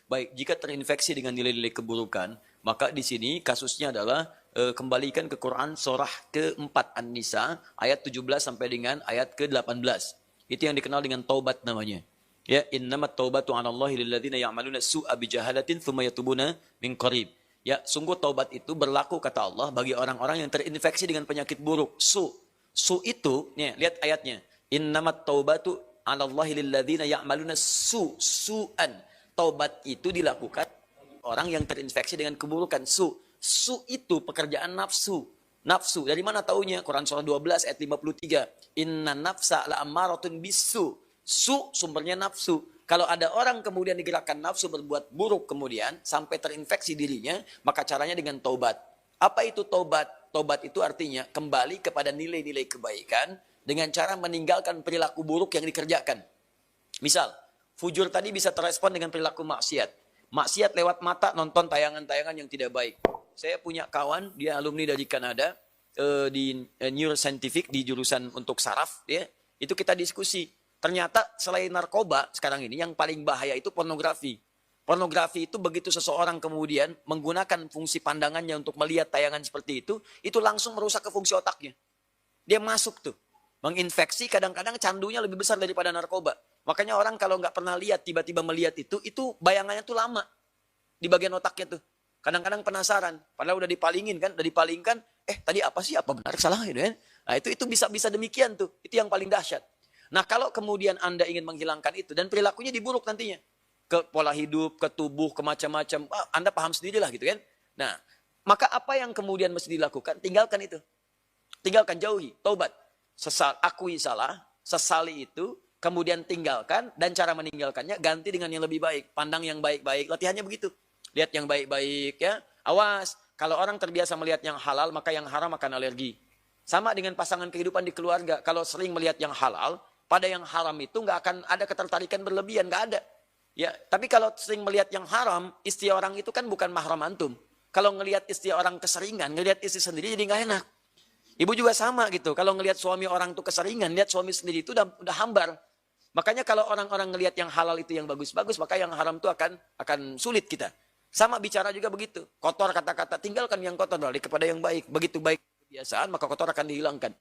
Baik, jika terinfeksi dengan nilai-nilai keburukan, maka di sini kasusnya adalah kembalikan ke Quran surah keempat An-Nisa ayat 17 sampai dengan ayat ke-18. Itu yang dikenal dengan taubat namanya. Ya, innamat taubatu 'ala Allahi lil ladzina ya'maluna su'a bi jahalatin tsumma yatubuna min qarib. Ya, sungguh taubat itu berlaku kata Allah bagi orang-orang yang terinfeksi dengan penyakit buruk. Su itu, nih, lihat ayatnya. Innamat taubatu 'ala Allahi lil ladzina ya'maluna su'an. Taubat itu dilakukan orang yang terinfeksi dengan keburukan. Su itu pekerjaan nafsu. Nafsu. Dari mana taunya? Quran surah 12 ayat 53. Inna nafsa la'ammaratun bisu. Su sumbernya nafsu. Kalau ada orang kemudian digerakkan nafsu berbuat buruk kemudian sampai terinfeksi dirinya, maka caranya dengan taubat. Apa itu taubat? Taubat itu artinya kembali kepada nilai-nilai kebaikan dengan cara meninggalkan perilaku buruk yang dikerjakan. Misal, fujur tadi bisa terrespon dengan perilaku maksiat. Maksiat lewat mata nonton tayangan-tayangan yang tidak baik. Saya punya kawan, dia alumni dari Kanada, di neuroscientific, di jurusan untuk saraf. Ya, itu kita diskusi. Ternyata selain narkoba sekarang ini, yang paling bahaya itu pornografi. Pornografi itu begitu seseorang kemudian menggunakan fungsi pandangannya untuk melihat tayangan seperti itu langsung merusak ke fungsi otaknya. Dia masuk tuh. Menginfeksi, kadang-kadang candunya lebih besar daripada narkoba. Makanya orang kalau nggak pernah lihat, tiba-tiba melihat itu bayangannya tuh lama. Di bagian otaknya tuh. Kadang-kadang penasaran. Padahal udah dipalingin kan, udah dipalingkan. Tadi apa sih, apa benar, salah gitu kan. Nah itu bisa demikian tuh. Itu yang paling dahsyat. Nah kalau kemudian Anda ingin menghilangkan itu, dan perilakunya diburuk nantinya. Ke pola hidup, ke tubuh, ke macam-macam. Anda paham sendirilah gitu kan. Nah, maka apa yang kemudian mesti dilakukan? Tinggalkan itu. Tinggalkan, jauhi, taubat. Akui salah, sesali itu, kemudian tinggalkan, dan cara meninggalkannya ganti dengan yang lebih baik. Pandang yang baik-baik, latihannya begitu. Lihat yang baik-baik ya. Awas, kalau orang terbiasa melihat yang halal, maka yang haram akan alergi. Sama dengan pasangan kehidupan di keluarga. Kalau sering melihat yang halal, pada yang haram itu nggak akan ada ketertarikan berlebihan, nggak ada. Ya, tapi kalau sering melihat yang haram, istri orang itu kan bukan mahram antum. Kalau ngelihat istri orang keseringan, ngelihat istri sendiri jadi nggak enak. Ibu juga sama gitu. Kalau ngelihat suami orang itu keseringan, lihat suami sendiri itu udah hambar. Makanya kalau orang-orang ngelihat yang halal itu yang bagus-bagus, maka yang haram itu akan sulit kita. Sama bicara juga begitu. Kotor kata-kata, tinggalkan yang kotor balik kepada yang baik. Begitu baik kebiasaan, maka kotor akan dihilangkan.